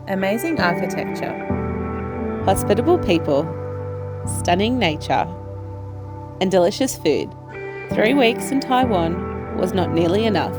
amazing architecture, hospitable people, stunning nature, and delicious food, 3 weeks in Taiwan was not nearly enough.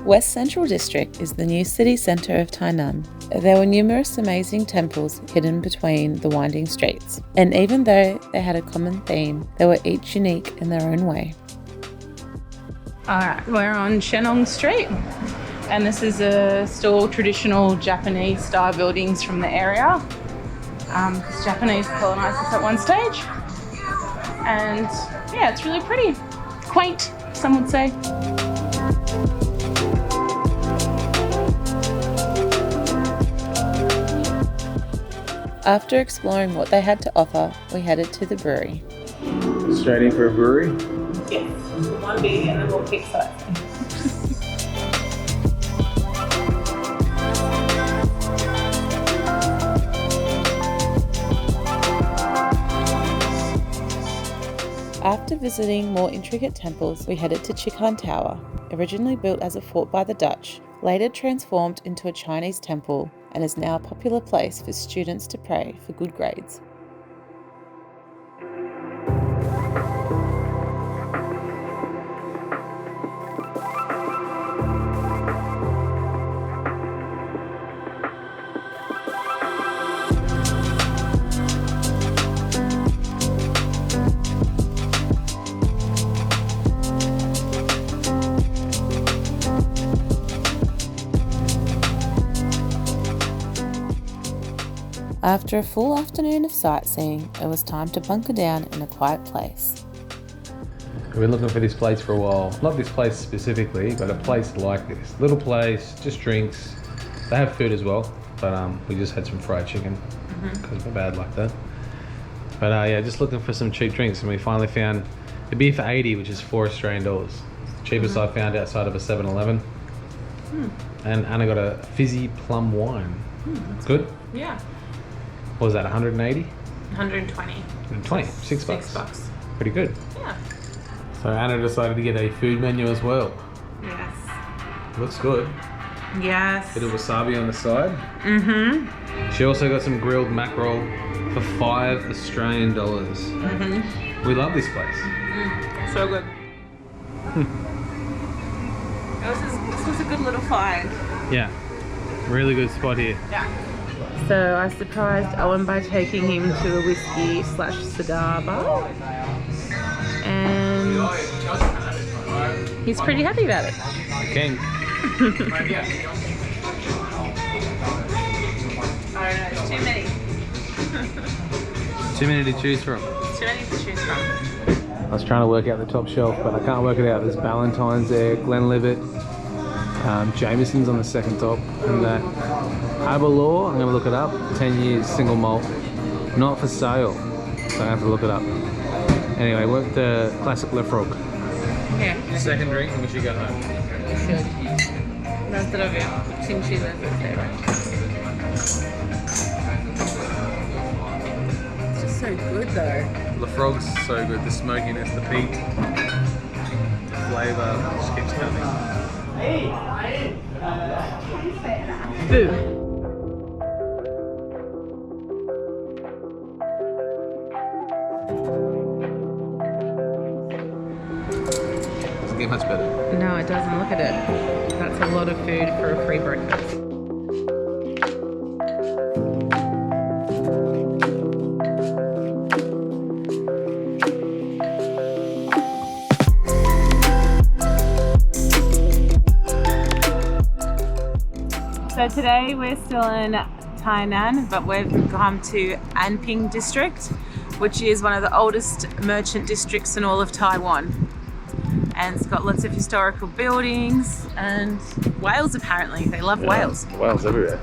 West Central District is the new city centre of Tainan. There were numerous amazing temples hidden between the winding streets, and even though they had a common theme, they were each unique in their own way. Alright, we're on Shenong Street, and this is still traditional Japanese style buildings from the area. Because Japanese colonised this at one stage. And yeah, it's really pretty. Quaint, some would say. After exploring what they had to offer, we headed to the brewery. Straight in for a brewery? Yes, one beer and then we'll keep sightseeing. After visiting more intricate temples, we headed to Chikan Tower, originally built as a fort by the Dutch, later transformed into a Chinese temple, and is now a popular place for students to pray for good grades. After a full afternoon of sightseeing, it was time to bunker down in a quiet place. We've been looking for this place for a while. Not this place specifically, but a place like this. Little place, just drinks. They have food as well, but we just had some fried chicken because we're bad like that. But yeah, just looking for some cheap drinks, and we finally found a beer for 80, which is $4 Australian. The cheapest I found outside of a 7-Eleven. And Anna got a fizzy plum wine. That's good. Yeah. What was that, 180? 120. 120, $6. $6. Pretty good. Yeah. So Anna decided to get a food menu as well. Yes. Looks good. Yes. Bit of wasabi on the side. Mm-hmm. She also got some grilled mackerel for $5 Australian. Mm-hmm. We love this place. So good. This was a good little find. Yeah, really good spot here. Yeah. So I surprised Owen by taking him to a whiskey/cigar bar, and he's pretty happy about it. King. I don't know, it's too many. Too many to choose from. Too many to choose from. I was trying to work out the top shelf, but I can't work it out. There's Ballantyne's there, Glenlivet, Jameson's on the second top, and that Harbour Law, I'm going to look it up, 10 years, single malt, not for sale, so I have to look it up. Anyway, work the classic Lefroy. Yeah. Second drink and we should go home. Should. Na zdrowie. Kimchi favorite. It's just so good though. Lefroy's so good, the smokiness, the peat, the flavour just keeps coming. Food. Doesn't get much better. No, it doesn't. Look at it. That's a lot of food for a free breakfast. So today we're still in Tainan, but we've come to Anping District, which is one of the oldest merchant districts in all of Taiwan. And it's got lots of historical buildings and whales apparently. They love whales. Whales everywhere.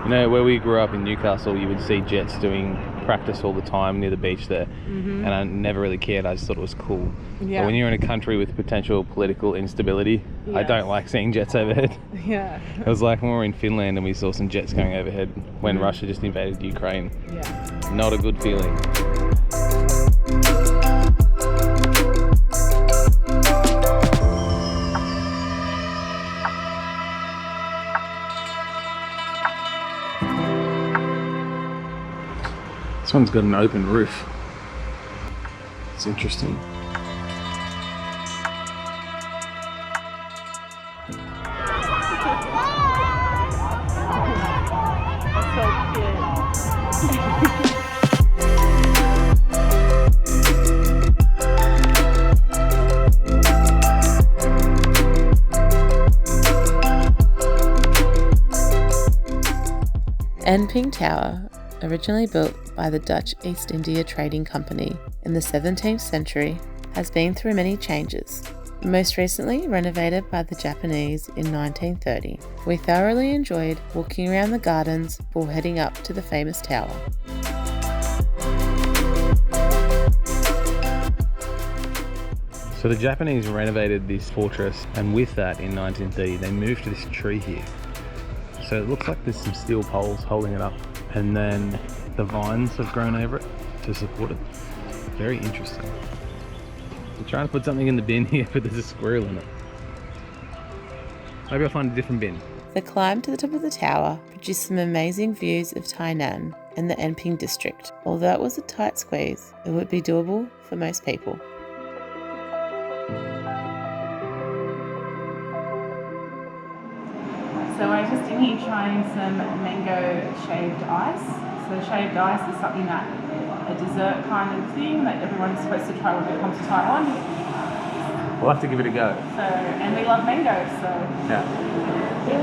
You know, where we grew up in Newcastle, you would see jets doing practice all the time near the beach there. And I never really cared. I just thought it was cool. Yeah. But when you're in a country with potential political instability, I don't like seeing jets overhead. Yeah. It was like when we were in Finland and we saw some jets going overhead when Russia just invaded Ukraine. Yeah. Not a good feeling. This one's got an open roof. It's interesting. Anping Tower, originally built by the Dutch East India Trading Company in the 17th century, has been through many changes. Most recently renovated by the Japanese in 1930. We thoroughly enjoyed walking around the gardens before heading up to the famous tower. So the Japanese renovated this fortress, and with that in 1930 they moved to this tree here. So it looks like there's some steel poles holding it up, and then the vines have grown over it to support it. Very interesting. I'm trying to put something in the bin here, but there's a squirrel in it. Maybe I'll find a different bin. The climb to the top of the tower produced some amazing views of Tainan and the Anping District. Although it was a tight squeeze, it would be doable for most people. So we're just in here trying some mango shaved ice. So shaved ice is something that, a dessert kind of thing that everyone's supposed to try when they come to Taiwan. We'll have to give it a go. So, and we love mango, so. Yeah.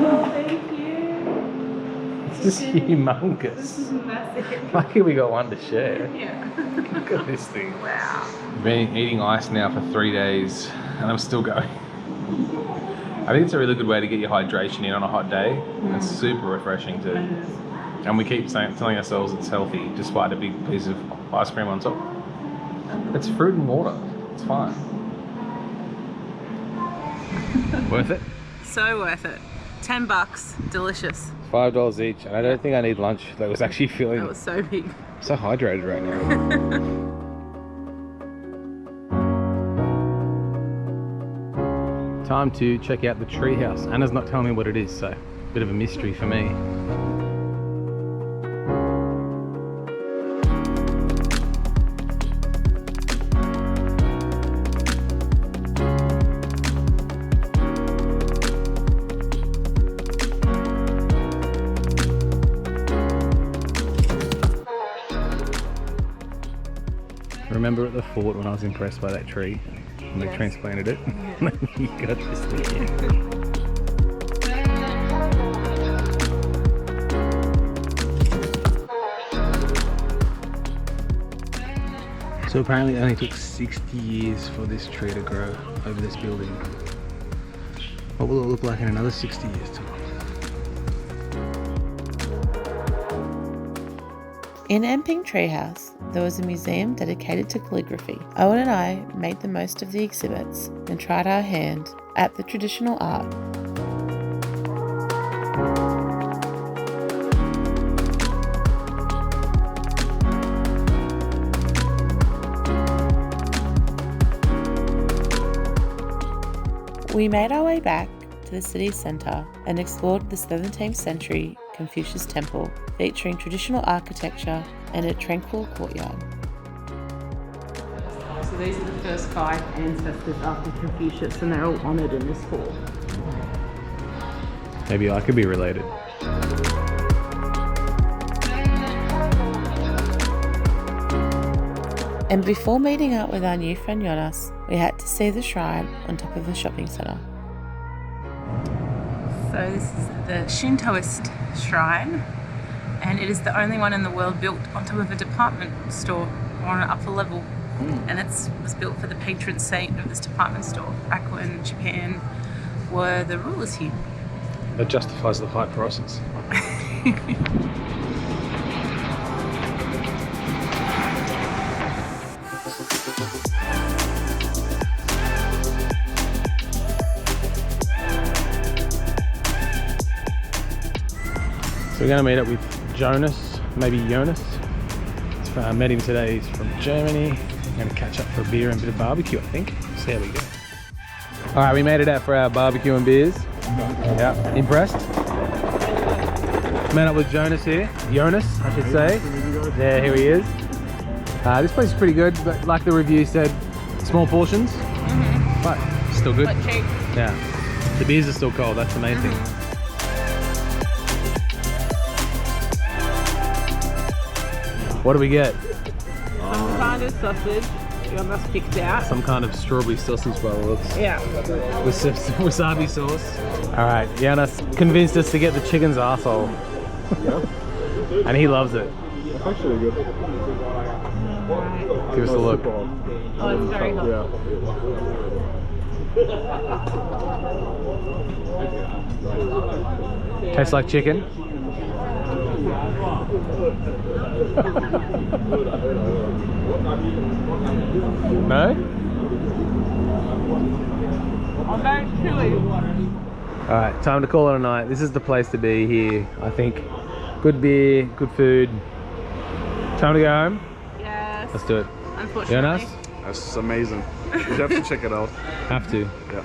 Oh, thank you. It's just humongous. This is massive. Lucky we got one to share. Yeah. Look at this thing. Wow. I've been eating ice now for 3 days and I'm still going. I think it's a really good way to get your hydration in on a hot day. It's super refreshing too. And we keep telling ourselves it's healthy despite a big piece of ice cream on top. It's fruit and water. It's fine. Worth it? So worth it. $10, delicious. $5 each, and I don't think I need lunch. That was actually feeling That was so big. so hydrated right now. Time to check out the treehouse. Anna's not telling me what it is, so a bit of a mystery for me. Remember at the fort when I was impressed by that tree and they transplanted it? You got this thing here. So apparently it only took 60 years for this tree to grow over this building. What will it look like in another 60 years' time? In Anping Treehouse, there was a museum dedicated to calligraphy. Owen and I made the most of the exhibits and tried our hand at the traditional art. We made our way back to the city centre and explored the 17th century Confucius Temple, featuring traditional architecture and a tranquil courtyard. So these are the first 5 ancestors after Confucius, and they're all honoured in this hall. Maybe I could be related. And before meeting up with our new friend Jonas, we had to see the shrine on top of the shopping centre. So this is the Shintoist shrine, and it is the only one in the world built on top of a department store or on an upper level. And it was built for the patron saint of this department store back when Japan were the rulers here. That justifies the high prices. So we're going to meet up with Jonas, maybe Jonas. I met him today, he's from Germany. I'm going to catch up for a beer and a bit of barbecue, I think. See how we go. Alright, we made it out for our barbecue and beers. Yeah, impressed? Met up with Jonas here. Jonas, I should say. Yeah, here he is. This place is pretty good, but like the review said, small portions. But still good. But cheap. Yeah. The beers are still cold, that's the main thing. What do we get? Some kind of sausage. Jonas picked out. Some kind of strawberry sausage by the looks. Yeah. With wasabi sauce. Alright, Jonas convinced us to get the chicken's arsehole. Yeah. And he loves it. It's actually good. Give us a look. Oh, it's very hot. Yeah. Tastes like chicken. No? I'm very chilly. Alright, time to call it a night. This is the place to be here, I think. Good beer, good food. Time to go home? Yes. Let's do it. Unfortunately. Jonas? That's amazing. You have to check it out. Have to. Yeah.